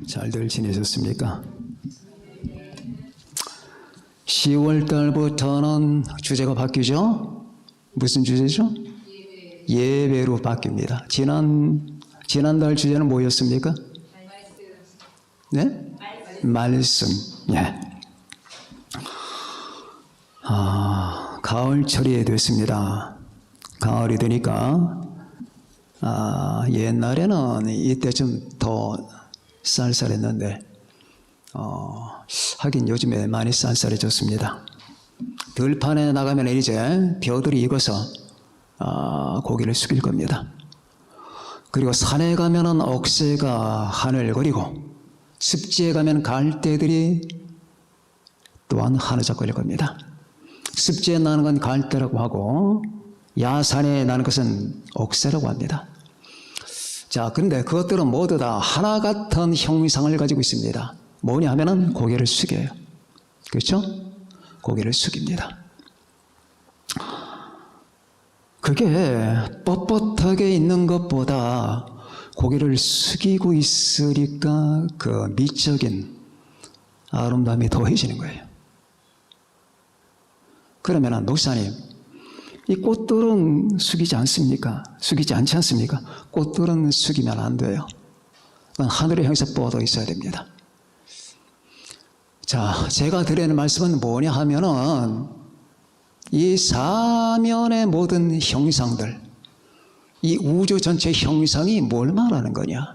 잘들 지내셨습니까? 10월 달부터는 주제가 바뀌죠? 무슨 주제죠? 예배로 바뀝니다. 지난달 주제는 뭐였습니까? 네? 말씀. 예. 가을철이 됐습니다. 가을이 되니까 옛날에는 이때쯤 더 쌀쌀했는데 하긴 요즘에 많이 쌀쌀해졌습니다. 들판에 나가면 이제 벼들이 익어서 고개를 숙일 겁니다. 그리고 산에 가면은 억새가 하늘거리고 습지에 가면 갈대들이 또한 하늘적거릴 겁니다. 습지에 나는 건 갈대라고 하고 야산에 나는 것은 억새라고 합니다. 자, 그런데 그것들은 모두 다 하나 같은 형상을 가지고 있습니다. 뭐냐 하면은 고개를 숙여요. 그렇죠? 고개를 숙입니다. 그게 뻣뻣하게 있는 것보다 고개를 숙이고 있으니까 그 미적인 아름다움이 더해지는 거예요. 그러면은 목사님, 이 꽃들은 숙이지 않습니까? 숙이지 않지 않습니까? 꽃들은 숙이면 안 돼요. 하늘의 형사 뻗어 있어야 됩니다. 자, 제가 드리는 말씀은 뭐냐 하면은 이 사면의 모든 형상들, 이 우주 전체 형상이 뭘 말하는 거냐?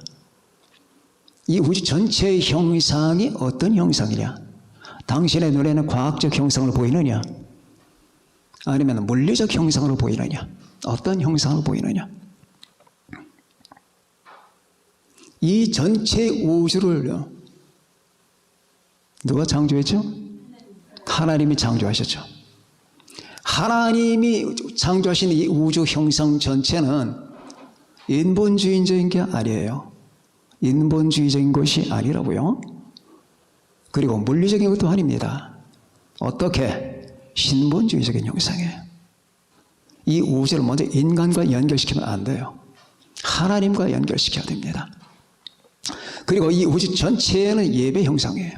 이 우주 전체의 형상이 어떤 형상이냐? 당신의 눈에는 과학적 형상을 보이느냐? 아니면 물리적 형상으로 보이느냐? 어떤 형상으로 보이느냐? 이 전체 우주를 누가 창조했죠? 하나님이 창조하셨죠. 하나님이 창조하신 이 우주 형상 전체는 인본주의적인 게 아니에요. 인본주의적인 것이 아니라고요. 그리고 물리적인 것도 아닙니다. 어떻게? 신본주의적인 형상이에요. 이 우주를 먼저 인간과 연결시키면 안 돼요. 하나님과 연결시켜야 됩니다. 그리고 이 우주 전체는 예배 형상이에요.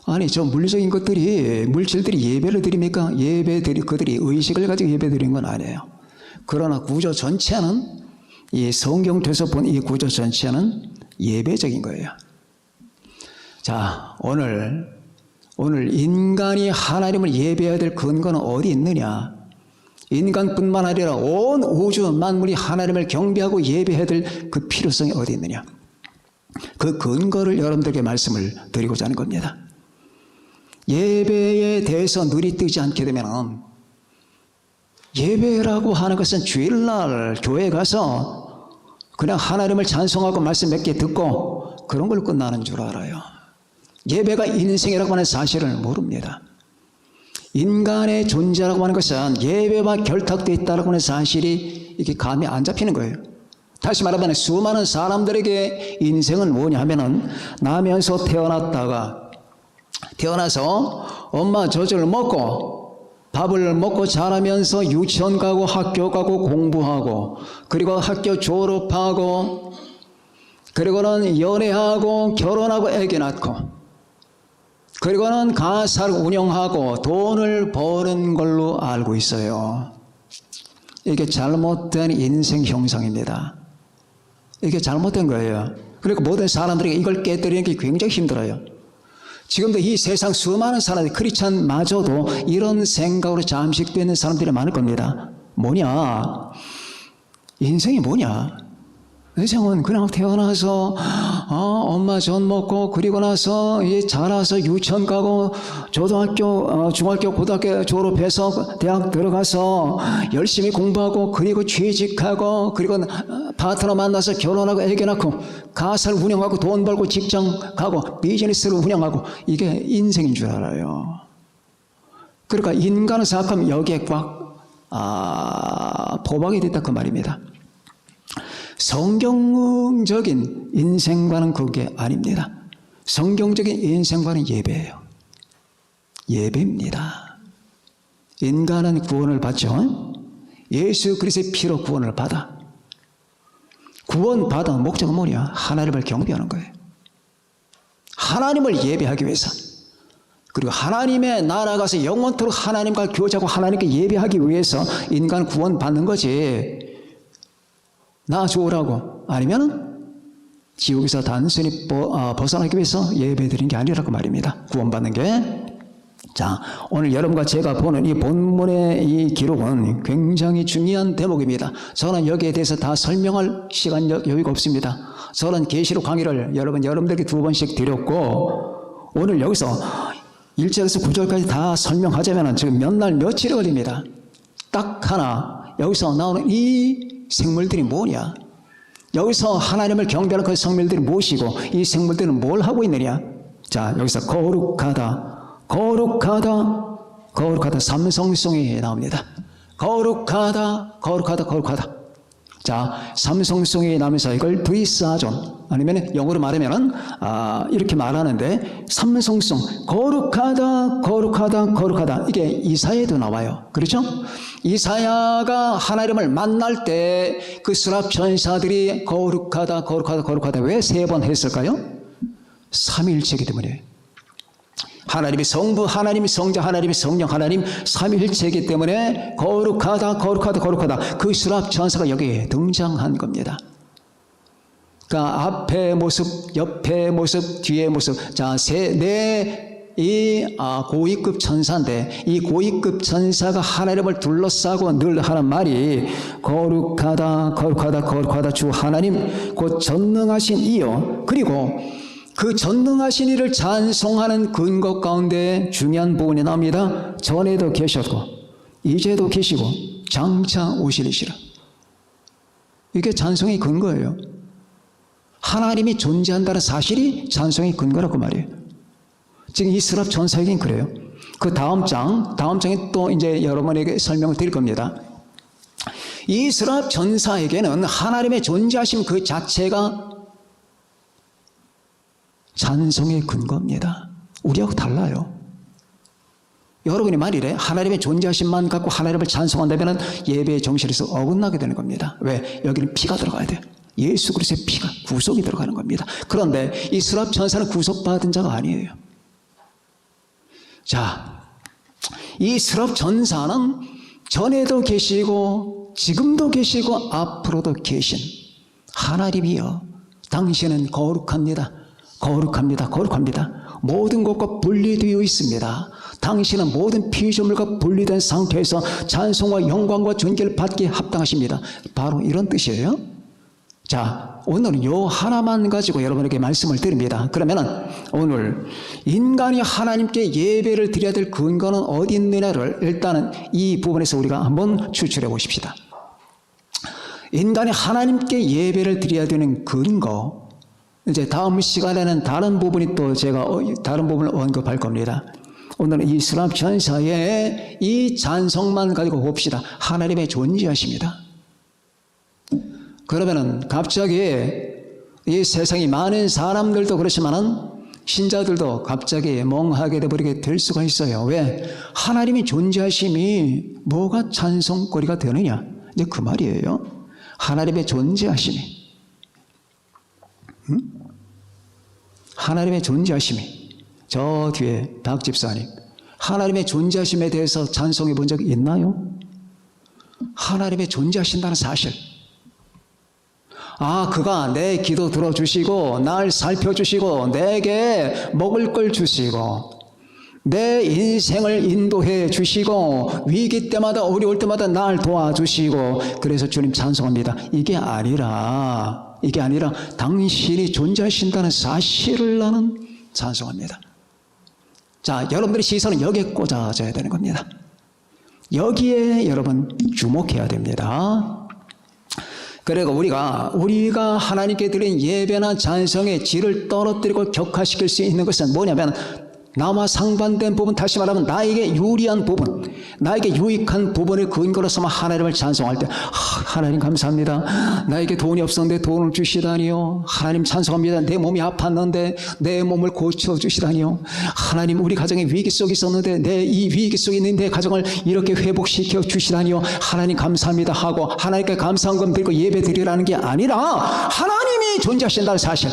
아니, 저 물리적인 것들이, 물질들이 예배를 드립니까? 그들이 의식을 가지고 예배 드리는 건 아니에요. 그러나 구조 전체는, 이 성경에서 본 이 구조 전체는 예배적인 거예요. 자, 오늘 인간이 하나님을 예배해야 될 근거는 어디 있느냐? 인간뿐만 아니라 온 우주 만물이 하나님을 경배하고 예배해야 될 그 필요성이 어디 있느냐? 그 근거를 여러분들에게 말씀을 드리고자 하는 겁니다. 예배에 대해서 눈이 뜨지 않게 되면 예배라고 하는 것은 주일날 교회에 가서 그냥 하나님을 찬송하고 말씀 몇 개 듣고 그런 걸 끝나는 줄 알아요. 예배가 인생이라고 하는 사실을 모릅니다. 인간의 존재라고 하는 것은 예배와 결탁되어 있다고 하는 사실이 이게 감이 안 잡히는 거예요. 다시 말하면 수많은 사람들에게 인생은 뭐냐 하면은 나면서 태어나서 엄마 젖을 먹고 밥을 먹고 자라면서 유치원 가고 학교 가고 공부하고 그리고 학교 졸업하고 그리고는 연애하고 결혼하고 애기 낳고 그리고는 가사를 운영하고 돈을 버는 걸로 알고 있어요. 이게 잘못된 인생 형상입니다. 이게 잘못된 거예요. 그리고 모든 사람들이 이걸 깨뜨리는 게 굉장히 힘들어요. 지금도 이 세상 수많은 사람들이 크리스찬마저도 이런 생각으로 잠식되어 있는 사람들이 많을 겁니다. 뭐냐? 인생이 뭐냐? 인생은 그냥 태어나서 엄마 젖 먹고 그리고 나서 자라서 유치원 가고 초등학교, 중학교, 고등학교 졸업해서 대학 들어가서 열심히 공부하고 그리고 취직하고 그리고 파트너 만나서 결혼하고 애기 낳고 가사를 운영하고 돈 벌고 직장 가고 비즈니스를 운영하고 이게 인생인 줄 알아요. 그러니까 인간을 생각하면 여기에 꽉 포박이 됐다 그 말입니다. 성경적인 인생과는 그게 아닙니다. 성경적인 인생과는 예배예요. 예배입니다. 인간은 구원을 받죠. 예수 그리스도의 피로 구원을 받아. 구원받은 목적은 뭐냐? 하나님을 경배하는 거예요. 하나님을 예배하기 위해서. 그리고 하나님의 나라 가서 영원토록 하나님과 교제하고 하나님께 예배하기 위해서 인간 구원받는 거지. 나 좋으라고 아니면 지옥에서 단순히 벗어나기 위해서 예배드리는 게 아니라고 말입니다. 구원받는 게. 자, 오늘 여러분과 제가 보는 이 본문의 이 기록은 굉장히 중요한 대목입니다. 저는 여기에 대해서 다 설명할 시간 여유가 없습니다. 저는 계시록 강의를 여러분들에게 2번씩 드렸고, 오늘 여기서 1절에서 9절까지 다 설명하자면 지금 몇 날 며칠이 걸립니다. 딱 하나, 여기서 나오는 이 생물들이 뭐냐? 여기서 하나님을 경배하는 그 생물들이 무엇이고, 이 생물들은 뭘 하고 있느냐? 자, 여기서 거룩하다, 삼성송이 나옵니다. 거룩하다. 자, 삼성송이 나오면서 이걸 브리스아존, 아니면 영어로 말하면은 이렇게 말하는데, 삼성송, 거룩하다. 이게 이사야에도 나와요. 그렇죠? 이사야가 하나님을 만날 때 그 스랍 천사들이 거룩하다. 왜 3번 했을까요? 삼위일체이기 때문에. 하나님이 성부, 하나님이 성자, 하나님이 성령, 하나님 삼위일체이기 때문에 거룩하다. 그 스랍 천사가 여기에 등장한 겁니다. 그러니까 앞의 모습, 옆의 모습, 뒤의 모습. 자, 고위급 천사인데, 이 고위급 천사가 하나님을 둘러싸고 늘 하는 말이 거룩하다. 주 하나님 곧 전능하신 이여. 그리고 그 전능하신 이를 찬송하는 근거 가운데 중요한 부분이 나옵니다. 전에도 계셨고 이제도 계시고 장차 오시리시라. 이게 찬송의 근거예요. 하나님이 존재한다는 사실이 찬송의 근거라고 말이에요. 지금 이 스랍 전사에겐 그래요. 그 다음장에 또 이제 여러분에게 설명을 드릴 겁니다. 이 스랍 전사에게는 하나님의 존재하심 그 자체가 찬송의 근거입니다. 우리하고 달라요. 여러분이 만일에 하나님의 존재하심만 갖고 하나님을 찬송한다면 예배의 정신에서 어긋나게 되는 겁니다. 왜? 여기는 피가 들어가야 돼요. 예수 그리스도의 피가, 구속이 들어가는 겁니다. 그런데 이 스랍 천사는 구속받은 자가 아니에요. 자, 이 스랍 천사는 전에도 계시고 지금도 계시고 앞으로도 계신 하나님이여, 당신은 거룩합니다. 모든 것과 분리되어 있습니다. 당신은 모든 피조물과 분리된 상태에서 찬송과 영광과 존귀를 받기에 합당하십니다. 바로 이런 뜻이에요. 자, 오늘은 요 하나만 가지고 여러분에게 말씀을 드립니다. 그러면은 오늘 인간이 하나님께 예배를 드려야 될 근거는 어디 있느냐를 일단은 이 부분에서 우리가 한번 추출해 보십시다. 인간이 하나님께 예배를 드려야 되는 근거, 이제 다음 시간에는 다른 부분이 또 제가 다른 부분을 언급할 겁니다. 오늘은 이 스랍 전사의 이 찬송만 가지고 봅시다. 하나님의 존재하십니다. 그러면은 갑자기 이 세상이 많은 사람들도 그렇지만은 신자들도 갑자기 멍하게 돼버리게 될 수가 있어요. 왜? 하나님의 존재하심이 뭐가 찬송거리가 되느냐? 이제 그 말이에요. 하나님의 존재하심이. 하나님의 존재하심이. 저 뒤에 박 집사님, 하나님의 존재하심에 대해서 찬송해 본 적 있나요? 하나님의 존재하신다는 사실. 그가 내 기도 들어주시고 날 살펴주시고 내게 먹을 걸 주시고 내 인생을 인도해 주시고 위기 때마다 어려울 때마다 날 도와주시고, 그래서 주님 찬송합니다. 이게 아니라 당신이 존재하신다는 사실을 나는 찬송합니다. 자, 여러분들의 시선은 여기에 꽂아져야 되는 겁니다. 여기에 여러분 주목해야 됩니다. 그리고 우리가 하나님께 드린 예배나 찬송의 질을 떨어뜨리고 격화시킬 수 있는 것은 뭐냐면, 나와 상반된 부분, 다시 말하면 나에게 유리한 부분, 나에게 유익한 부분을 근거로 삼아 하나님을 찬송할 때 하나님 감사합니다. 나에게 돈이 없었는데 돈을 주시다니요. 하나님 찬송합니다. 내 몸이 아팠는데 내 몸을 고쳐주시다니요. 하나님 우리 가정에 위기 속에 있었는데 내 이 위기 속에 있는 내 가정을 이렇게 회복시켜 주시다니요. 하나님 감사합니다 하고 하나님께 감사한금 드리고 예배 드리라는 게 아니라 하나님이 존재하신다는 사실,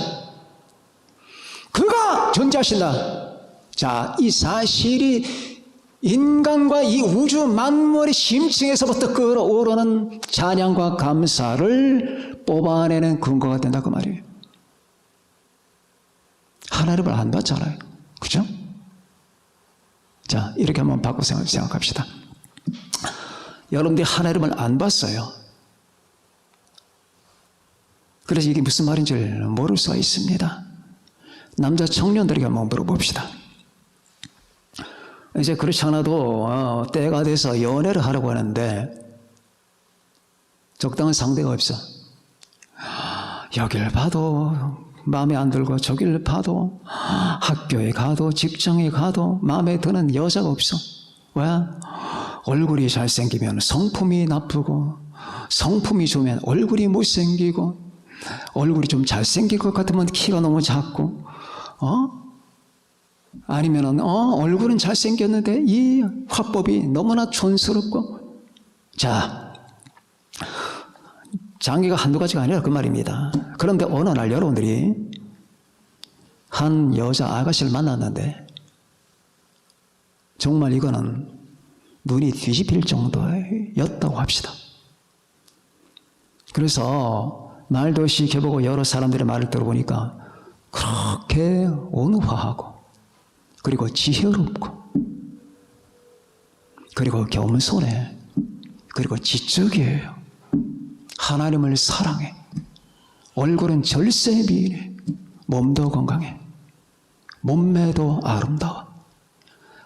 그가 존재하신다. 자, 이 사실이 인간과 이 우주 만물의 심층에서부터 끌어오르는 찬양과 감사를 뽑아내는 근거가 된다 그 말이에요. 하나님을 안 봤잖아요. 그죠? 자, 이렇게 한번 바꿔 생각합시다. 여러분들이 하나님을 안 봤어요. 그래서 이게 무슨 말인지 모를 수가 있습니다. 남자 청년들에게 한번 물어봅시다. 이제 그렇지 않아도 때가 돼서 연애를 하려고 하는데 적당한 상대가 없어. 여길 봐도 마음에 안 들고 저길 봐도 학교에 가도 직장에 가도 마음에 드는 여자가 없어. 왜? 얼굴이 잘생기면 성품이 나쁘고 성품이 좋으면 얼굴이 못생기고 얼굴이 좀 잘생길 것 같으면 키가 너무 작고 아니면은 얼굴은 잘생겼는데 이 화법이 너무나 촌스럽고. 자, 장기가 한두 가지가 아니라 그 말입니다. 그런데 어느 날 여러분들이 한 여자 아가씨를 만났는데 정말 이거는 눈이 뒤집힐 정도였다고 합시다. 그래서 말도 없이 겨보고 여러 사람들의 말을 들어보니까 그렇게 온화하고 그리고 지혜롭고 그리고 겸손해 그리고 지적이에요. 하나님을 사랑해. 얼굴은 절세 미인해. 몸도 건강해. 몸매도 아름다워.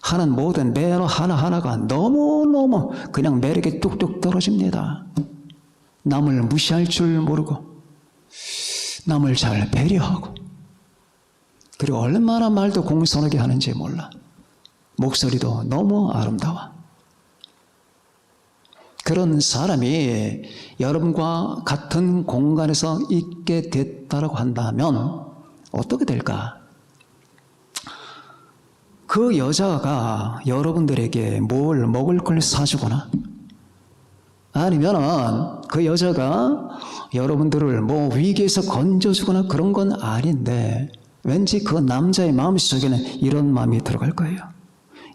하는 모든 매너 하나하나가 너무너무 그냥 매력이 뚝뚝 떨어집니다. 남을 무시할 줄 모르고 남을 잘 배려하고 그리고 얼마나 말도 공손하게 하는지 몰라. 목소리도 너무 아름다워. 그런 사람이 여러분과 같은 공간에서 있게 됐다고 한다면 어떻게 될까? 그 여자가 여러분들에게 뭘 먹을 걸 사주거나 아니면은 그 여자가 여러분들을 뭐 위기에서 건져주거나 그런 건 아닌데 왠지 그 남자의 마음속에는 이런 마음이 들어갈 거예요.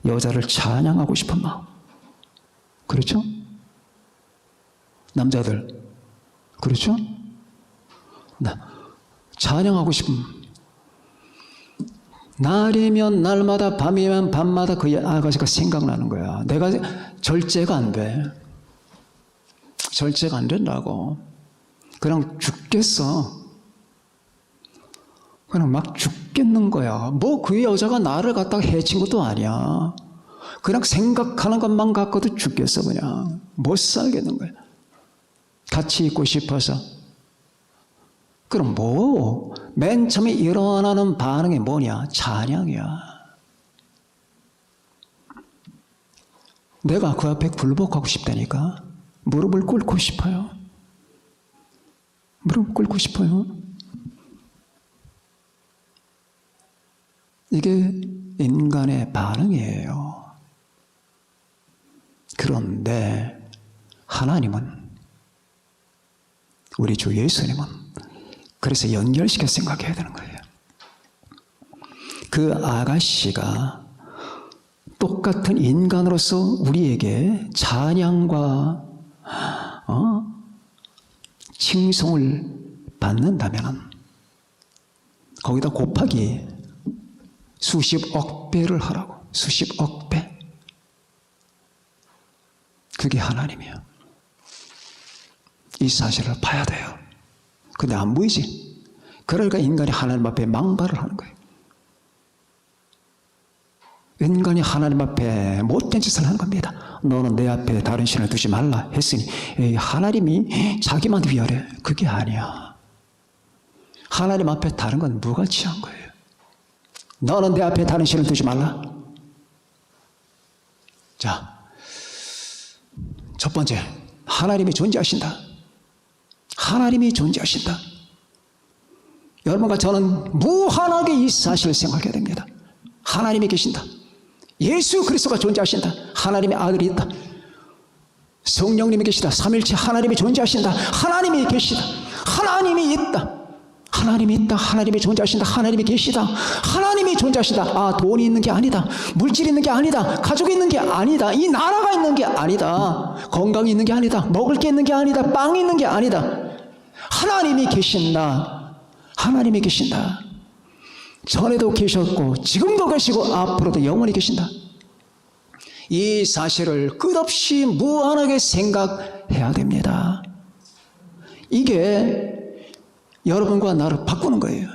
여자를 찬양하고 싶은 마음. 그렇죠? 남자들. 그렇죠? 찬양하고 싶은 날이면 날마다 밤이면 밤마다 그 아가씨가 생각나는 거야. 내가 절제가 안 돼. 절제가 안 된다고. 그냥 죽겠어. 그냥 막 죽겠는 거야. 뭐 그 여자가 나를 갖다가 해친 것도 아니야. 그냥 생각하는 것만 갖고도 죽겠어. 그냥 못 살겠는 거야. 같이 있고 싶어서. 그럼 뭐 맨 처음에 일어나는 반응이 뭐냐? 찬양이야. 내가 그 앞에 굴복하고 싶다니까. 무릎을 꿇고 싶어요. 무릎 꿇고 싶어요. 이게 인간의 반응이에요. 그런데 하나님은, 우리 주 예수님은 그래서 연결시켜 생각해야 되는 거예요. 그 아가씨가 똑같은 인간으로서 우리에게 찬양과 칭송을 받는다면 거기다 곱하기 수십억 배를 하라고. 수십억 배. 그게 하나님이에요. 이 사실을 봐야 돼요. 근데 안 보이지? 그러니까 인간이 하나님 앞에 망발을 하는 거예요. 인간이 하나님 앞에 못된 짓을 하는 겁니다. 너는 내 앞에 다른 신을 두지 말라 했으니 하나님이 자기만 위하래. 그게 아니야. 하나님 앞에 다른 건 무가치 한 거예요. 너는 내 앞에 다른 신을 두지 말라. 자, 첫 번째, 하나님이 존재하신다. 하나님이 존재하신다. 여러분과 저는 무한하게 이 사실을 생각해야 됩니다. 하나님이 계신다. 예수 그리스도가 존재하신다. 하나님의 아들이 있다. 성령님이 계시다. 삼일체 하나님이 존재하신다. 하나님이 계시다. 하나님이 있다. 하나님이 있다. 하나님이 존재하신다. 하나님이 계시다. 하나님이 존재하신다. 아, 돈이 있는 게 아니다. 물질이 있는 게 아니다. 가족이 있는 게 아니다. 이 나라가 있는 게 아니다. 건강이 있는 게 아니다. 먹을 게 있는 게 아니다. 빵이 있는 게 아니다. 하나님이 계신다. 하나님이 계신다. 전에도 계셨고 지금도 계시고 앞으로도 영원히 계신다. 이 사실을 끝없이 무한하게 생각해야 됩니다. 이게 여러분과 나를 바꾸는 거예요.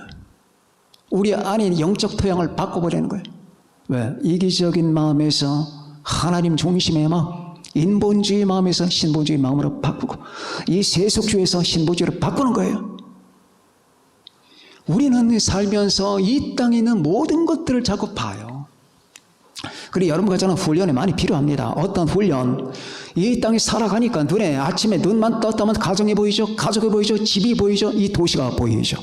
우리 안에 영적 토양을 바꿔버리는 거예요. 왜? 이기적인 마음에서 하나님 중심의 마음, 인본주의 마음에서 신본주의 마음으로 바꾸고, 이 세속주의에서 신본주의로 바꾸는 거예요. 우리는 살면서 이 땅에 있는 모든 것들을 자꾸 봐요. 그리고 여러분과 저는 훈련이 많이 필요합니다. 어떤 훈련? 이 땅에 살아가니까 눈에 아침에 눈만 떴다면 가정이 보이죠. 가족이 보이죠. 집이 보이죠. 이 도시가 보이죠.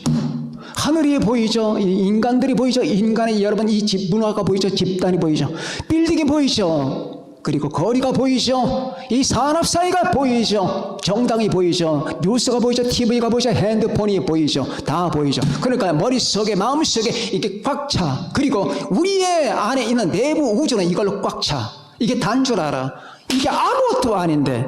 하늘이 보이죠. 인간들이 보이죠. 인간의 여러분 이 집 문화가 보이죠. 집단이 보이죠. 빌딩이 보이죠. 그리고 거리가 보이죠. 이 산업 사회가 보이죠. 정당이 보이죠. 뉴스가 보이죠. TV가 보이죠. 핸드폰이 보이죠. 다 보이죠. 그러니까 머릿속에 마음속에 이게 꽉 차. 그리고 우리의 안에 있는 내부 우주는 이걸로 꽉 차. 이게 단 줄 알아. 이게 아무것도 아닌데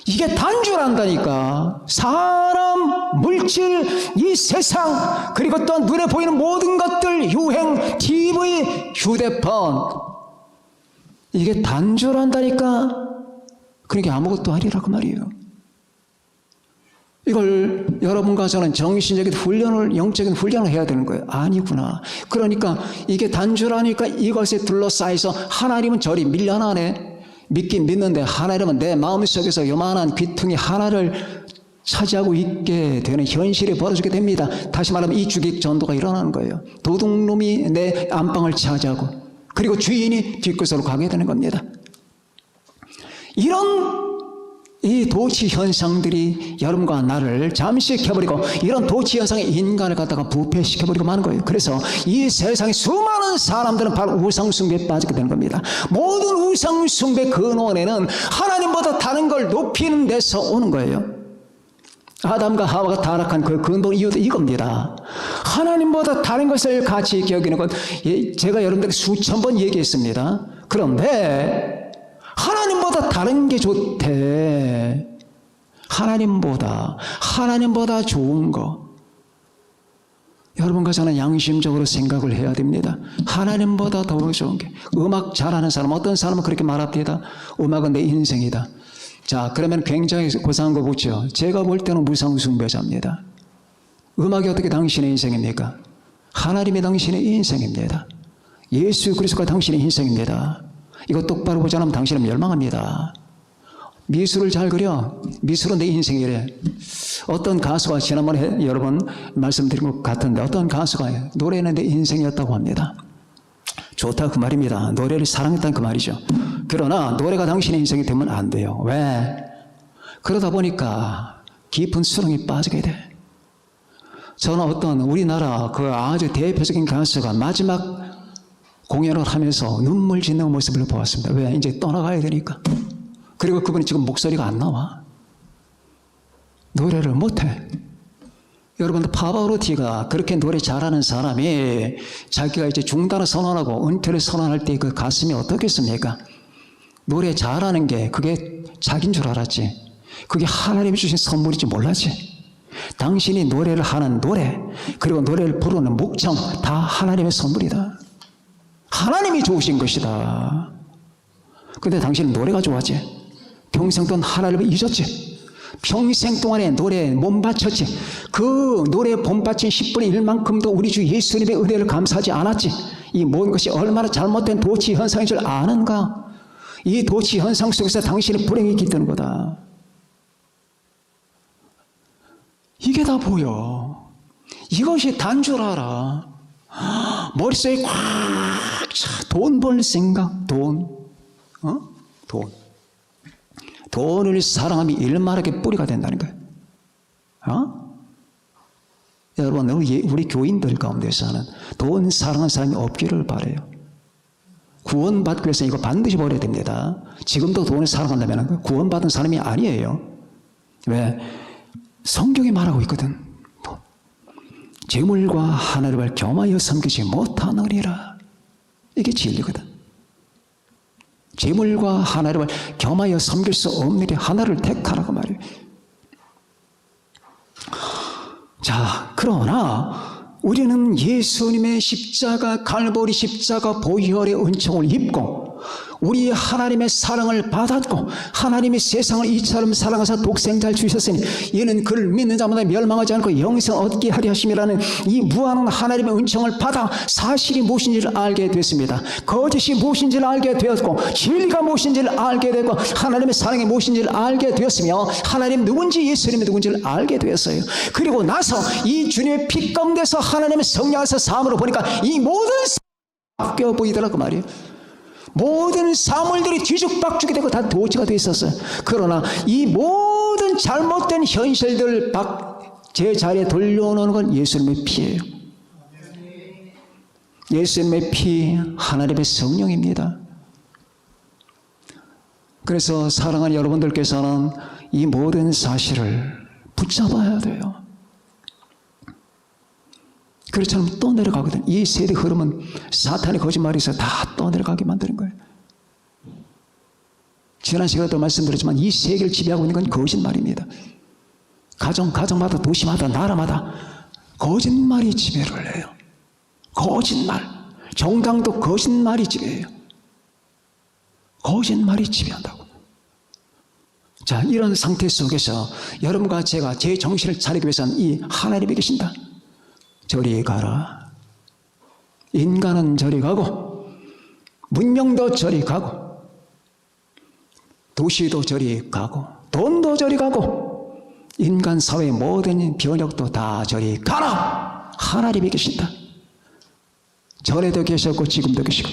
이게 단 줄 안다니까. 사람, 물질, 이 세상, 그리고 또 눈에 보이는 모든 것들, 유행, TV, 휴대폰, 이게 단 줄 안다니까. 그러니까 아무것도 아니라고 말이에요. 이걸 여러분과 저는 정신적인 훈련을, 영적인 훈련을 해야 되는 거예요. 아니구나. 그러니까 이게 단 줄 아니까 이것에 둘러싸여서 하나님은 저리 밀려나네. 믿긴 믿는데 하나님은 내 마음속에서 요만한 귀퉁이 하나를 차지하고 있게 되는 현실이 벌어지게 됩니다. 다시 말하면 이 주객 전도가 일어나는 거예요. 도둑놈이 내 안방을 차지하고 그리고 주인이 뒷것으로 가게 되는 겁니다. 이런 이 도치 현상들이 여러분과 나를 잠식해버리고 이런 도치 현상이 인간을 갖다가 부패시켜버리고 마는 거예요. 그래서 이 세상의 수많은 사람들은 바로 우상숭배에 빠지게 되는 겁니다. 모든 우상숭배 근원에는 하나님보다 다른 걸 높이는 데서 오는 거예요. 아담과 하와가 타락한 그 근본 이유도 이겁니다. 하나님보다 다른 것을 가치 여기는 것, 제가 여러분들에게 수천 번 얘기했습니다. 그런데 하나님보다 다른 게 좋대. 하나님보다 좋은 거. 여러분과 저는 양심적으로 생각을 해야 됩니다. 하나님보다 더 좋은 게. 음악 잘하는 사람, 어떤 사람은 그렇게 말합니다. 음악은 내 인생이다. 자, 그러면 굉장히 고상한 거 묻죠. 제가 볼 때는 무상숭배자입니다. 음악이 어떻게 당신의 인생입니까? 하나님이 당신의 인생입니다. 예수 그리스도가 당신의 인생입니다. 이거 똑바로 보지 않으면 당신은 멸망합니다. 미술을 잘 그려. 미술은 내 인생이래. 어떤 가수가 지난번에 여러 번 말씀드린 것 같은데 어떤 가수가 노래는 내 인생이었다고 합니다. 좋다 그 말입니다. 노래를 사랑했다는 그 말이죠. 그러나 노래가 당신의 인생이 되면 안 돼요. 왜? 그러다 보니까 깊은 수렁에 빠지게 돼. 저는 어떤 우리나라 그 아주 대표적인 가수가 마지막 공연을 하면서 눈물 짓는 모습을 보았습니다. 왜? 이제 떠나가야 되니까. 그리고 그분이 지금 목소리가 안 나와. 노래를 못해. 여러분들 파바로티가 그렇게 노래 잘하는 사람이 자기가 이제 중단을 선언하고 은퇴를 선언할 때 그 가슴이 어떻겠습니까? 노래 잘하는 게 그게 자기인 줄 알았지. 그게 하나님이 주신 선물인지 몰랐지. 당신이 노래를 하는 노래 그리고 노래를 부르는 목청 다 하나님의 선물이다. 하나님이 좋으신 것이다. 근데 당신은 노래가 좋았지. 평생 동안 하나님을 잊었지. 평생 동안에 노래에 몸 바쳤지. 그 노래에 몸 바친 10분의 1만큼도 우리 주 예수님의 은혜를 감사하지 않았지. 이 모든 것이 얼마나 잘못된 도치 현상인 줄 아는가? 이 도치 현상 속에서 당신의 불행이 깃드는 거다. 이게 다 보여. 이것이 단 줄 알아. 머릿속에 꽉 차. 돈 벌 생각, 돈. 돈을 사랑하면 일말하게 뿌리가 된다는 거예요. 여러분, 우리 교인들 가운데서는 돈 사랑하는 사람이 없기를 바라요. 구원받기 위해서 이거 반드시 버려야 됩니다. 지금도 돈을 사랑한다면 구원받은 사람이 아니에요. 왜? 성경이 말하고 있거든. 재물과 하나님을 겸하여 섬기지 못하느니라. 이게 진리거든. 재물과 하나님을 겸하여 섬길 수 없는 일이 하나를 택하라고 말이에요. 자, 그러나 우리는 예수님의 십자가, 갈보리 십자가 보혈의 은총을 입고 우리 하나님의 사랑을 받았고 하나님이 세상을 이처럼 사랑하사 독생자를 주셨으니 이는 그를 믿는 자마다 멸망하지 않고 영생을 얻게 하려 하심이라는 이 무한한 하나님의 은총을 받아 사실이 무엇인지를 알게 됐습니다. 거짓이 무엇인지를 알게 되었고 진리가 무엇인지를 알게 되고 하나님의 사랑이 무엇인지를 알게 되었으며 하나님 누군지 예수님이 누군지를 알게 되었어요. 그리고 나서 이 주님의 피 가운데서 하나님의 성령에서 사함으로 보니까 이 모든 바뀌어 보이더라고 말이에요. 모든 사물들이 뒤죽박죽이 되고 다 도치가 되어 있었어요. 그러나 이 모든 잘못된 현실들 제 자리에 돌려놓는 건 예수님의 피예요. 예수님의 피, 하나님의 성령입니다. 그래서 사랑하는 여러분들께서는 이 모든 사실을 붙잡아야 돼요. 그렇지 않으면 또 내려가거든. 이 세대 흐름은 사탄의 거짓말이 있어 다 또 내려가게 만드는 거예요. 지난 시간에도 말씀드렸지만 이 세계를 지배하고 있는 건 거짓말입니다. 가정마다 도시마다 나라마다 거짓말이 지배를 해요. 거짓말. 정당도 거짓말이 지배해요. 거짓말이 지배한다고. 자, 이런 상태 속에서 여러분과 제가 제 정신을 차리기 위해서는 이 하나님이 계신다. 저리 가라. 인간은 저리 가고 문명도 저리 가고 도시도 저리 가고 돈도 저리 가고 인간 사회의 모든 변혁도 다 저리 가라. 하나님이 계신다. 전에도 계셨고 지금도 계시고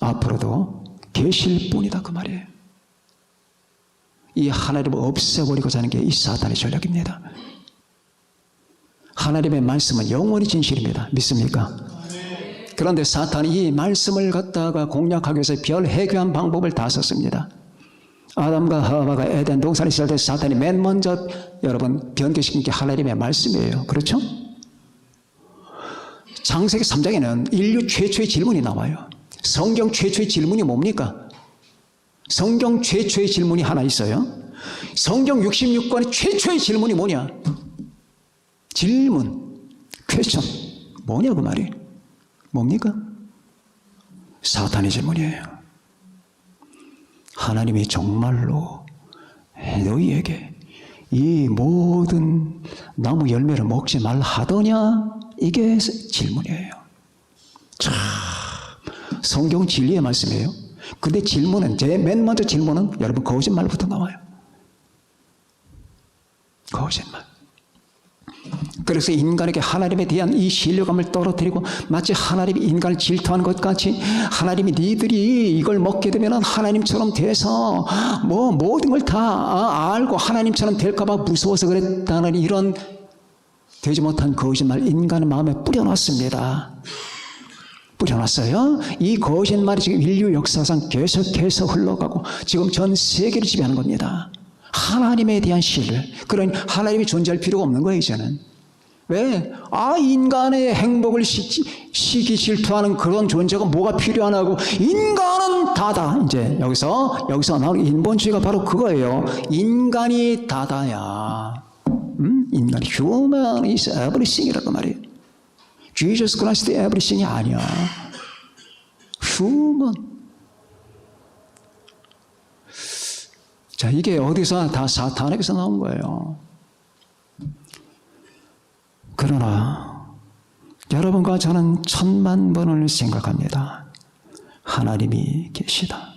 앞으로도 계실 뿐이다 그 말이에요. 이 하나님을 없애버리고자 하는 게 이 사탄의 전략입니다. 하나님의 말씀은 영원히 진실입니다. 믿습니까? 그런데 사탄이 이 말씀을 갖다가 공략하기 위해서 별 해괴한 방법을 다 썼습니다. 아담과 하와가 에덴 동산에 있을 때 사탄이 맨 먼저 여러분 변개시킨 게 하나님의 말씀이에요. 그렇죠? 창세기 3장에는 인류 최초의 질문이 나와요. 성경 최초의 질문이 뭡니까? 성경 최초의 질문이 하나 있어요. 성경 66권의 최초의 질문이 뭐냐? 질문, 퀘스천 뭐냐 그 말이? 뭡니까? 사탄의 질문이에요. 하나님이 정말로 너희에게 이 모든 나무 열매를 먹지 말라 하더냐? 이게 질문이에요. 참, 성경 진리의 말씀이에요. 근데 질문은 맨 먼저 질문은 여러분 거짓말부터 나와요. 거짓말. 그래서 인간에게 하나님에 대한 이 신뢰감을 떨어뜨리고 마치 하나님이 인간을 질투하는 것 같이 하나님이 니들이 이걸 먹게 되면 하나님처럼 돼서 뭐 모든 걸 다 알고 하나님처럼 될까 봐 무서워서 그랬다는 이런 되지 못한 거짓말 인간의 마음에 뿌려놨습니다. 뿌려놨어요. 이 거짓말이 지금 인류 역사상 계속해서 흘러가고 지금 전 세계를 지배하는 겁니다. 하나님에 대한 신뢰. 그러니 하나님이 존재할 필요가 없는 거예요, 이제는. 왜? 인간의 행복을 시기 질투하는 그런 존재가 뭐가 필요하냐고. 인간은 다다. 이제 여기서 나오는 인본주의가 바로 그거예요. 인간이 다다야. 인간이 human is everything이라고 말이에요. Jesus Christ everything이 아니야. human. 자, 이게 어디서 다 사탄에게서 나온 거예요. 그러나 여러분과 저는 1000만 번을 생각합니다. 하나님이 계시다.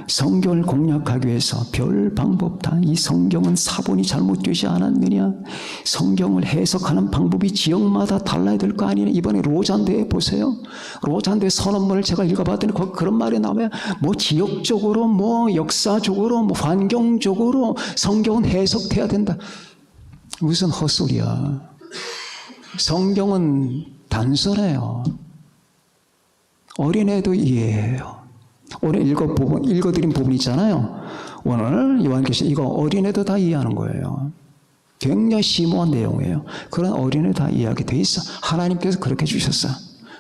성경을 공략하기 위해서 별 방법 다 이 성경은 사본이 잘못되지 않았느냐, 성경을 해석하는 방법이 지역마다 달라야 될 거 아니냐. 이번에 로잔드에 보세요. 로잔드의 선언문을 제가 읽어봤더니 그런 말이 나와요. 뭐 지역적으로 뭐 역사적으로 뭐 환경적으로 성경은 해석돼야 된다. 무슨 헛소리야. 성경은 단순해요. 어린애도 이해해요. 오늘 읽어드린 부분 있잖아요. 오늘 요한계시록 이거 어린애도 다 이해하는 거예요. 굉장히 심오한 내용이에요. 그런 어린애 다 이해하게 돼 있어. 하나님께서 그렇게 주셨어.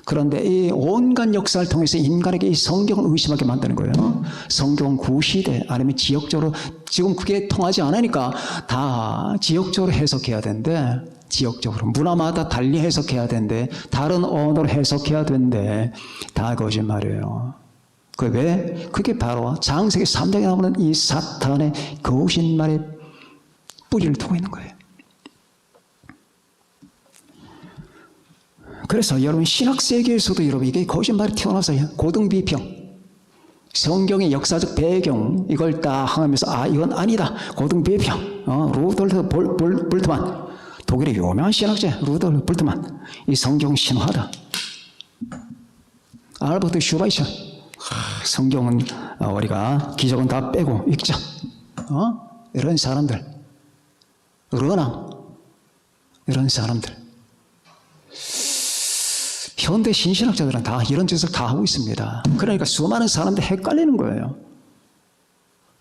그런데 이 온갖 역사를 통해서 인간에게 이 성경을 의심하게 만드는 거예요. 성경 구시대 아니면 지역적으로 지금 그게 통하지 않으니까 다 지역적으로 해석해야 된대. 지역적으로 문화마다 달리 해석해야 된대. 다른 언어로 해석해야 된대. 다 거짓말이에요. 그 왜? 그게 바로 창세기 3장에 나오는 이 사탄의 거짓말의 뿌리를 두고 있는 거예요. 그래서 여러분 신학세계에서도 여러분 이게 거짓말이 튀어나와서요. 고등비평, 성경의 역사적 배경 이걸 딱 하면서 이건 아니다. 고등비평. 루돌프 볼트만, 독일의 유명한 신학자 루돌프 볼트만, 이 성경 신화다. 알버트 슈바이처, 성경은 우리가 기적은 다 빼고 읽자. 이런 사람들, 르낭, 이런 사람들. 현대 신신학자들은 다 이런 짓을 다 하고 있습니다. 그러니까 수많은 사람들이 헷갈리는 거예요.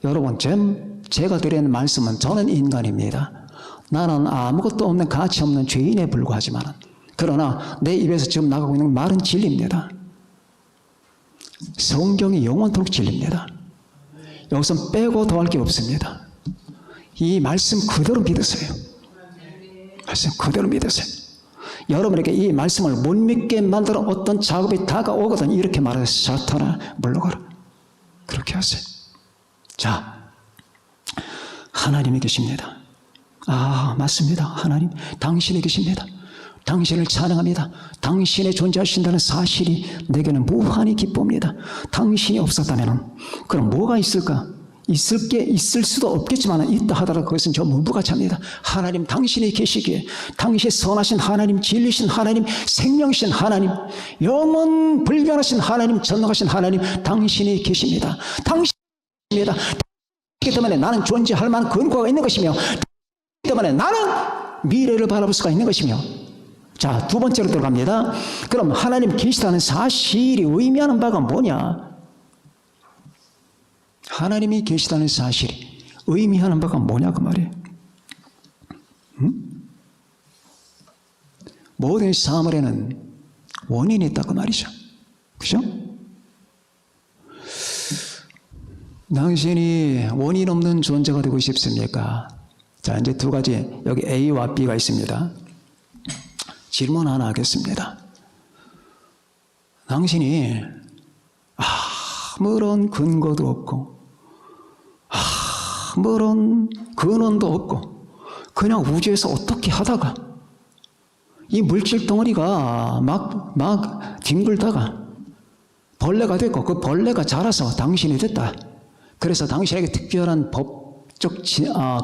여러분, 제가 드리는 말씀은 저는 인간입니다. 나는 아무것도 없는 가치 없는 죄인에 불과하지만 그러나 내 입에서 지금 나가고 있는 말은 진리입니다. 성경이 영원토록 진리입니다. 여기서 빼고 더할 게 없습니다. 이 말씀 그대로 믿으세요. 말씀 그대로 믿으세요. 여러분에게 이 말씀을 못 믿게 만드는 어떤 작업이 다가오거든 이렇게 말해서 사탄아 물러가라. 그렇게 하세요. 자, 하나님이 계십니다. 맞습니다. 하나님 당신이 계십니다. 당신을 찬양합니다. 당신이 존재하신다는 사실이 내게는 무한히 기쁩니다. 당신이 없었다면 그럼 뭐가 있을까? 있을 수도 없겠지만 있다 하더라도 그것은 저 무부가치합니다. 하나님 당신이 계시기에 당신이 선하신 하나님, 진리신 하나님, 생명신 하나님, 영원 불변하신 하나님, 전능하신 하나님 당신이 계십니다. 당신입니다. 당신이기 때문에 나는 존재할 만한 근거가 있는 것이며 당신이기 때문에 나는 미래를 바라볼 수가 있는 것이며. 자, 두 번째로 들어갑니다. 그럼 하나님 계시다는 사실이 의미하는 바가 뭐냐? 하나님이 계시다는 사실이 의미하는 바가 뭐냐 그 말이에요. 모든 사물에는 원인이 있다 그 말이죠. 그죠? 당신이 원인 없는 존재가 되고 싶습니까? 자, 이제 두 가지 여기 A와 B가 있습니다. 질문 하나 하겠습니다. 당신이 아무런 근거도 없고 아무런 근원도 없고 그냥 우주에서 어떻게 하다가 이 물질 덩어리가 막 뒹굴다가 벌레가 됐고 그 벌레가 자라서 당신이 됐다. 그래서 당신에게 특별한 법적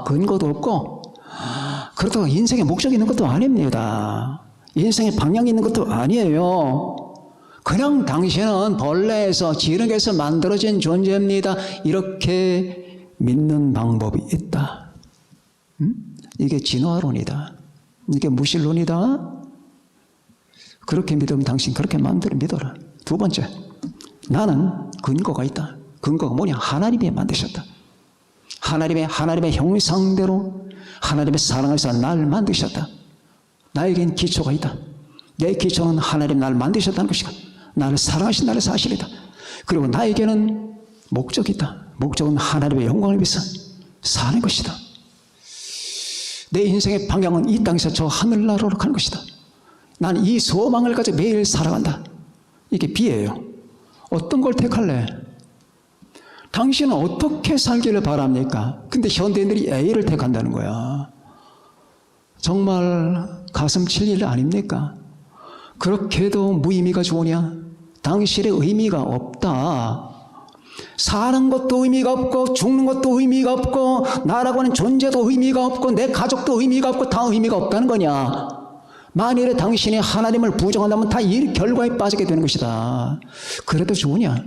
근거도 없고 그렇다고 인생의 목적이 있는 것도 아닙니다. 인생의 방향이 있는 것도 아니에요. 그냥 당신은 벌레에서 진흙에서 만들어진 존재입니다. 이렇게 믿는 방법이 있다. 이게 진화론이다. 이게 무신론이다. 그렇게 믿으면 당신 그렇게 마음대로 믿어라. 두 번째, 나는 근거가 있다. 근거가 뭐냐? 하나님이 만드셨다. 하나님의 형상대로 하나님의 사랑에서 날 만드셨다. 나에겐 기초가 있다. 내 기초는 하나님 나를 만드셨다는 것이다. 나를 사랑하신 나의 사실이다. 그리고 나에게는 목적이 있다. 목적은 하나님의 영광을 위해서 사는 것이다. 내 인생의 방향은 이 땅에서 저 하늘나라로 가는 것이다. 나는 이 소망을 가지고 매일 살아간다. 이게 B예요. 어떤 걸 택할래? 당신은 어떻게 살기를 바랍니까? 근데 현대인들이 A를 택한다는 거야. 정말 가슴 칠 일 아닙니까? 그렇게도 무의미가 좋으냐? 당신의 의미가 없다. 사는 것도 의미가 없고 죽는 것도 의미가 없고 나라고 하는 존재도 의미가 없고 내 가족도 의미가 없고 다 의미가 없다는 거냐? 만일에 당신이 하나님을 부정한다면 다 이 결과에 빠지게 되는 것이다. 그래도 좋으냐?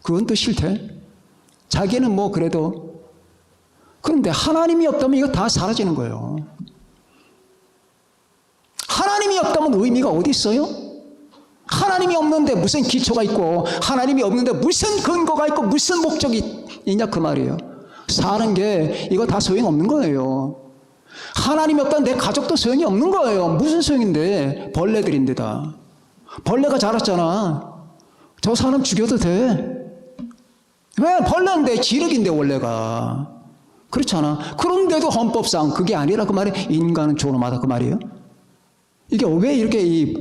그건 또 싫대. 자기는 뭐 그래도. 그런데 하나님이 없다면 이거 다 사라지는 거예요. 하나님이 없다면 의미가 어디 있어요? 하나님이 없는데 무슨 기초가 있고 하나님이 없는데 무슨 근거가 있고 무슨 목적이 있냐 그 말이에요. 사는 게 이거 다 소용없는 거예요. 하나님이 없다면 내 가족도 소용이 없는 거예요. 무슨 소용인데? 벌레들인데다. 벌레가 자랐잖아. 저 사람 죽여도 돼. 왜? 벌레인데 지력인데 원래가. 그렇잖아. 그런데도 헌법상 그게 아니라 그 말이 인간은 존엄하다 그 말이에요. 이게 왜 이렇게 이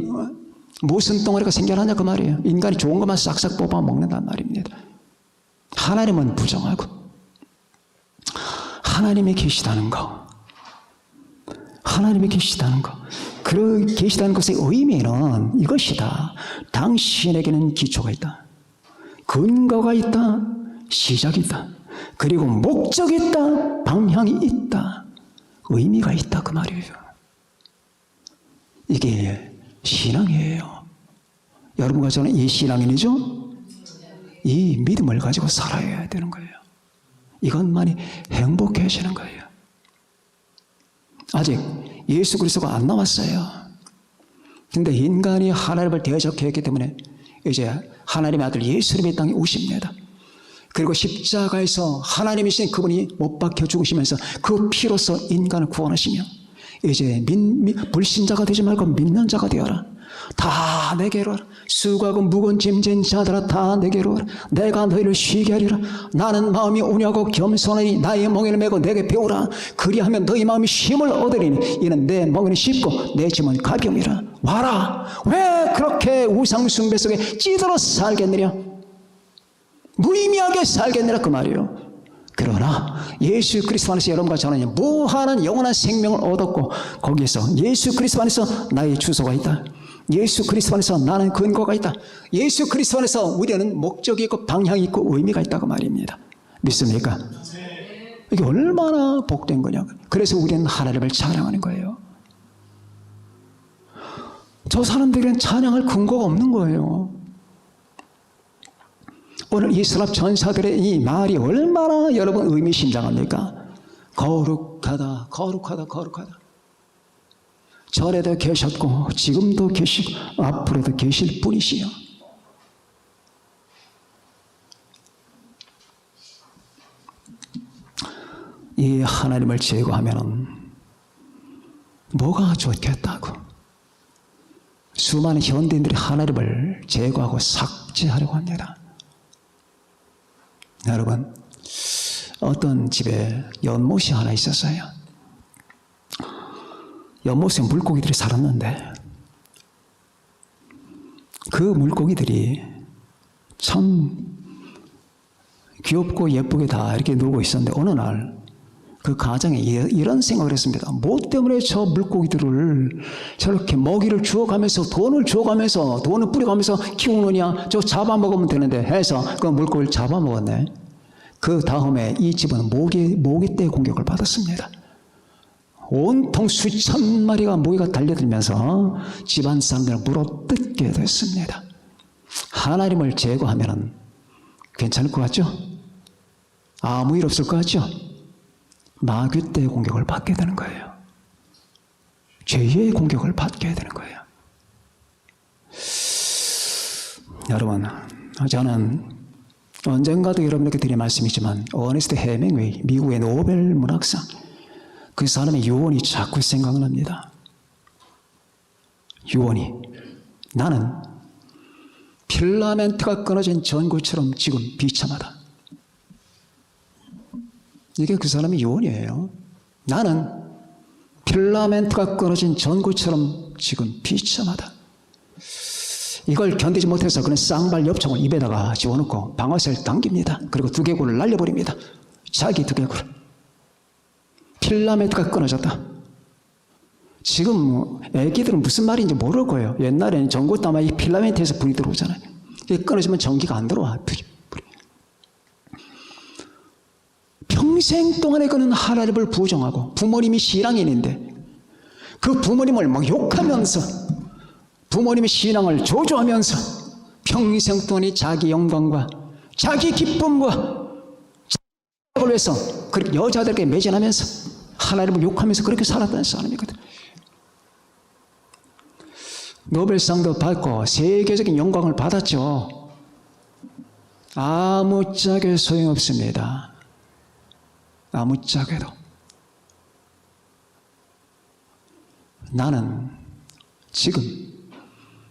모순 덩어리가 생겨나냐 그 말이에요. 인간이 좋은 것만 싹싹 뽑아 먹는단 말입니다. 하나님은 부정하고 하나님이 계시다는 거, 하나님이 계시다는 거, 그 계시다는 것의 의미는 이것이다. 당신에게는 기초가 있다, 근거가 있다, 시작이 있다, 그리고 목적이 있다, 방향이 있다, 의미가 있다 그 말이에요. 이게 신앙이에요. 여러분과 저는 이 신앙인이죠? 이 믿음을 가지고 살아야 되는 거예요. 이것만이 행복해지는 거예요. 아직 예수 그리스도가 안 나왔어요. 근데 인간이 하나님을 대적해 했기 때문에 이제 하나님의 아들 예수님의 땅에 오십니다. 그리고 십자가에서 하나님이신 그분이 못 박혀 죽으시면서 그 피로서 인간을 구원하시며 이제 불신자가 되지 말고 믿는 자가 되어라. 다 내게로 와라. 수고하고 무거운 짐진 자들아 다 내게로 와라. 내가 너희를 쉬게 하리라. 나는 마음이 온유하고 겸손하니 나의 멍에를 메고 내게 배우라. 그리하면 너희 마음이 쉼을 얻으리니 이는 내 멍에는 쉽고 내 짐은 가벼움이라. 와라. 왜 그렇게 우상 숭배 속에 찌들어 살겠느냐? 무의미하게 살겠느냐 그 말이에요. 그러나 예수 그리스도 안에서 여러분과 저는 무한한 영원한 생명을 얻었고 거기에서 예수 그리스도 안에서 나의 주소가 있다. 예수 그리스도 안에서 나는 근거가 있다. 예수 그리스도 안에서 우리는 목적이 있고 방향이 있고 의미가 있다고 말입니다. 믿습니까? 이게 얼마나 복된 거냐. 그래서 우리는 하나님을 찬양하는 거예요. 저 사람들은 찬양할 근거가 없는 거예요. 오늘 이 서랍 전사들의 이 말이 얼마나 여러분 의미심장합니까? 거룩하다, 거룩하다, 거룩하다. 전에도 계셨고 지금도 계시고 앞으로도 계실 분이시여. 이 하나님을 제거하면은 뭐가 좋겠다고 수많은 현대인들이 하나님을 제거하고 삭제하려고 합니다. 여러분, 어떤 집에 연못이 하나 있었어요. 연못에 물고기들이 살았는데 그 물고기들이 참 귀엽고 예쁘게 다 이렇게 놀고 있었는데 어느 날 그 가정에 이런 생각을 했습니다. 뭐 때문에 저 물고기들을 저렇게 먹이를 주어가면서 돈을 주어가면서 돈을 뿌려가면서 키우느냐, 저 잡아먹으면 되는데 해서 그 물고기를 잡아먹었네. 그 다음에 이 집은 모기떼 공격을 받았습니다. 온통 수천 마리가 모기가 달려들면서 집안 사람들을 물어뜯게 됐습니다. 하나님을 제거하면 괜찮을 것 같죠? 아무 일 없을 것 같죠? 마귀떼의 공격을 받게 되는 거예요. 죄의 공격을 받게 되는 거예요. 여러분, 저는 언젠가도 여러분에게 드린 말씀이지만 어네스트 헤밍웨이, 미국의 노벨 문학상, 그 사람의 유언이 자꾸 생각납니다. 유언이, 나는 필라멘트가 끊어진 전구처럼 지금 비참하다. 이게 그 사람의 유언이에요. 나는 필라멘트가 끊어진 전구처럼 지금 비참하다. 이걸 견디지 못해서 그는 쌍발 엽총을 입에다가 집어넣고 방아쇠를 당깁니다. 그리고 두개골을 날려버립니다. 자기 두개골. 필라멘트가 끊어졌다. 지금 애기들은 무슨 말인지 모를 거예요. 옛날에는 전구 따마 이 필라멘트에서 불이 들어오잖아요. 이게 끊어지면 전기가 안 들어와. 불이. 평생 동안에 그는 하나님을 부정하고 부모님이 신앙인인데 그 부모님을 막 욕하면서 부모님의 신앙을 조조하면서 평생 동안에 자기 영광과 자기 기쁨과 자기 을 위해서 그렇게 여자들에게 매진하면서 하나님을 욕하면서 그렇게 살았다는 사람이거든. 노벨상도 받고 세계적인 영광을 받았죠. 아무짝에 소용없습니다. 아무짝에도. 나는 지금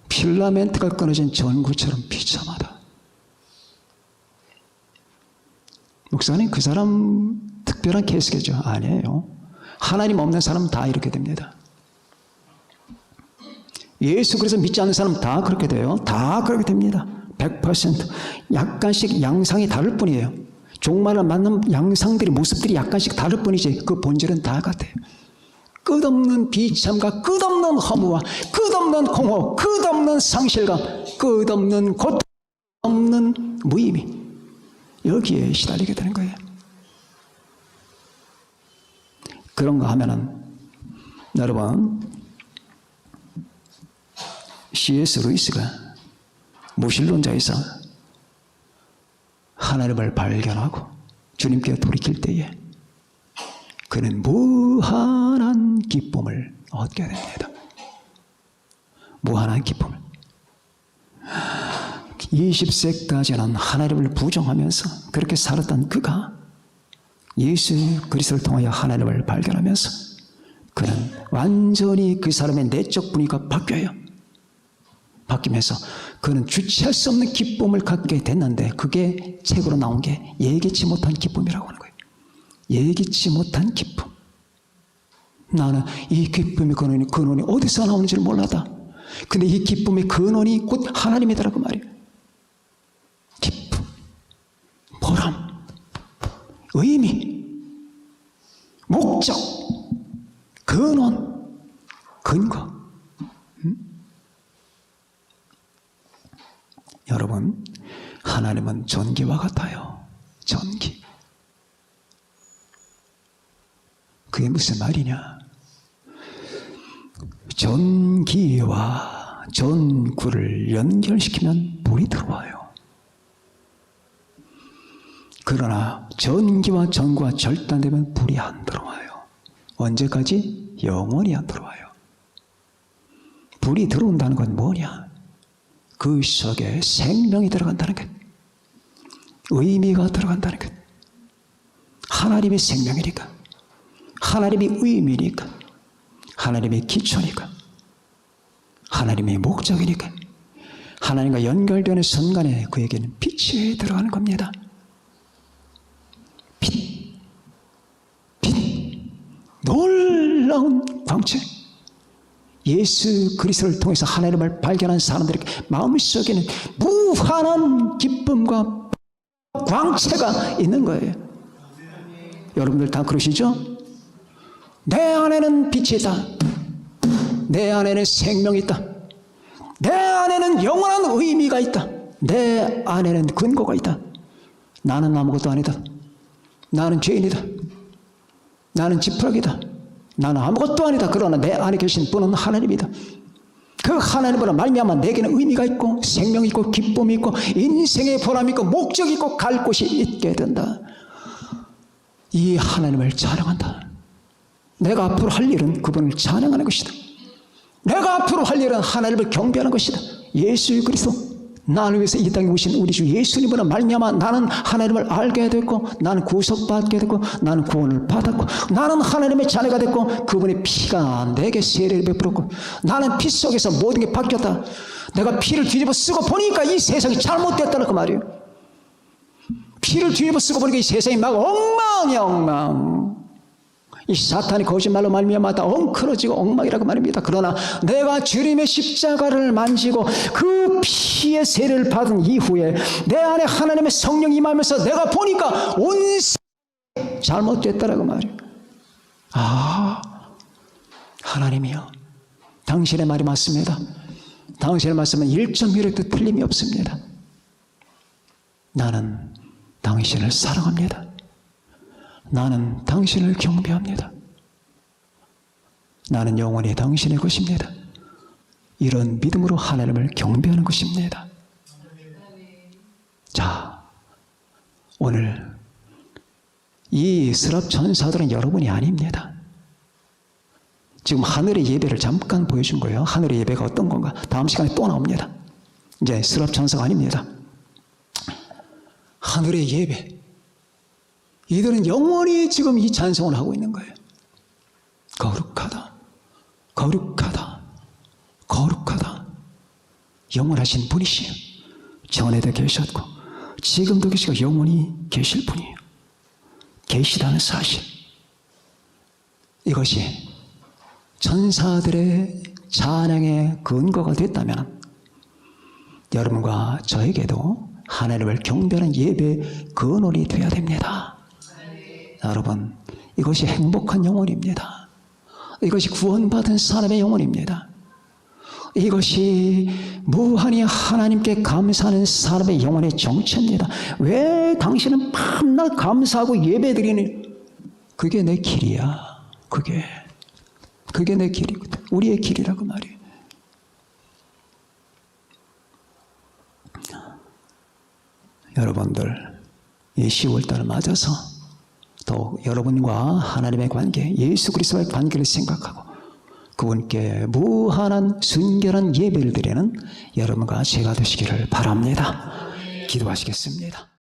필라멘트가 끊어진 전구처럼 비참하다. 목사님, 그 사람 특별한 케이스겠죠? 아니에요. 하나님 없는 사람은 다 이렇게 됩니다. 예수 그리스도 믿지 않는 사람은 다 그렇게 돼요. 다 그렇게 됩니다. 100%. 약간씩 양상이 다를 뿐이에요. 종말을 맞는 양상들이, 모습들이 약간씩 다를 뿐이지 그 본질은 다 같아요. 끝없는 비참과 끝없는 허무와 끝없는 공허, 끝없는 상실감, 끝없는 고통, 없는 무의미, 여기에 시달리게 되는 거예요. 그런 거 하면은 여러분, C.S. 루이스가 무신론자에서 하나님을 발견하고 주님께 돌이킬 때에 그는 무한한 기쁨을 얻게 됩니다. 무한한 기쁨을. 20세까지는 하나님을 부정하면서 그렇게 살았던 그가 예수 그리스도를 통하여 하나님을 발견하면서 그는 완전히 그 사람의 내적 분위기가 바뀌어요. 바뀌면서 그는 주체할 수 없는 기쁨을 갖게 됐는데 그게 책으로 나온 게 예기치 못한 기쁨이라고 하는 거예요. 예기치 못한 기쁨. 나는 이 기쁨의 근원이 어디서 나오는지를 몰랐다. 근데 이 기쁨의 근원이 곧 하나님이더라고 말이에요. 기쁨, 보람, 의미, 목적, 근원, 근거. 여러분, 하나님은 전기와 같아요. 전기. 그게 무슨 말이냐? 전기와 전구를 연결시키면 불이 들어와요. 그러나 전기와 전구가 절단되면 불이 안 들어와요. 언제까지? 영원히 안 들어와요. 불이 들어온다는 건 뭐냐? 그 속에 생명이 들어간다는 것, 의미가 들어간다는 것. 하나님의 생명이니까, 하나님의 의미니까, 하나님의 기초니까, 하나님의 목적이니까, 하나님과 연결되는 순간에 그에게는 빛이 들어가는 겁니다. 빛, 놀라운 광채. 예수 그리스도를 통해서 하나님을 발견한 사람들의 마음속에는 무한한 기쁨과 광채가 있는 거예요. 여러분들 다 그러시죠? 내 안에는 빛이 있다. 내 안에는 생명이 있다. 내 안에는 영원한 의미가 있다. 내 안에는 근거가 있다. 나는 아무것도 아니다. 나는 죄인이다. 나는 지푸라기다. 나는 아무것도 아니다. 그러나 내 안에 계신 분은 하나님이다. 그 하나님으로 말미암아 내게는 의미가 있고 생명이 있고 기쁨이 있고 인생의 보람이 있고 목적이 있고 갈 곳이 있게 된다. 이 하나님을 찬양한다. 내가 앞으로 할 일은 그분을 찬양하는 것이다. 내가 앞으로 할 일은 하나님을 경배하는 것이다. 예수 그리스도, 나를 위해서 이 땅에 오신 우리 주 예수님으로 말미암아 나는 하나님을 알게 됐고, 나는 구속받게 됐고, 나는 구원을 받았고, 나는 하나님의 자녀가 됐고, 그분의 피가 내게 세례를 베풀었고, 나는 피 속에서 모든 게 바뀌었다. 내가 피를 뒤집어 쓰고 보니까 이 세상이 잘못됐다는 그 말이에요. 피를 뒤집어 쓰고 보니까 이 세상이 막 엉망이야, 엉망. 이 사탄이 거짓말로 말미암아 다 엉클어지고 엉망이라고 말입니다. 그러나 내가 주님의 십자가를 만지고 그 피의 세례를 받은 이후에 내 안에 하나님의 성령이 임하면서 내가 보니까 온 세상이 잘못됐다라고 말이에요. 아, 하나님이요, 당신의 말이 맞습니다. 당신의 말씀은 1.1획도 틀림이 없습니다. 나는 당신을 사랑합니다. 나는 당신을 경배합니다. 나는 영원히 당신의 것입니다. 이런 믿음으로 하나님을 경배하는 것입니다. 자, 오늘 이 스랍 천사들은 여러분이 아닙니다. 지금 하늘의 예배를 잠깐 보여준 거예요. 하늘의 예배가 어떤 건가? 다음 시간에 또 나옵니다. 이제 스랍 천사가 아닙니다. 하늘의 예배. 이들은 영원히 지금 이 찬송을 하고 있는 거예요. 거룩하다. 거룩하다. 거룩하다. 영원하신 분이시요. 전에도 계셨고 지금도 계시고 영원히 계실 분이에요. 계시다는 사실. 이것이 천사들의 찬양의 근거가 됐다면 여러분과 저에게도 하나님을 경배하는 예배 근원이 되어야 됩니다. 여러분, 이것이 행복한 영혼입니다. 이것이 구원받은 사람의 영혼입니다. 이것이 무한히 하나님께 감사하는 사람의 영혼의 정체입니다. 왜 당신은 밤낮 감사하고 예배드리니? 그게 내 길이야. 그게 내 길이거든. 우리의 길이라고 말이에요. 여러분들, 이 10월달을 맞아서 더욱 여러분과 하나님의 관계, 예수 그리스도의 관계를 생각하고 그분께 무한한 순결한 예배를 드리는 여러분과 제가 되시기를 바랍니다. 기도하시겠습니다.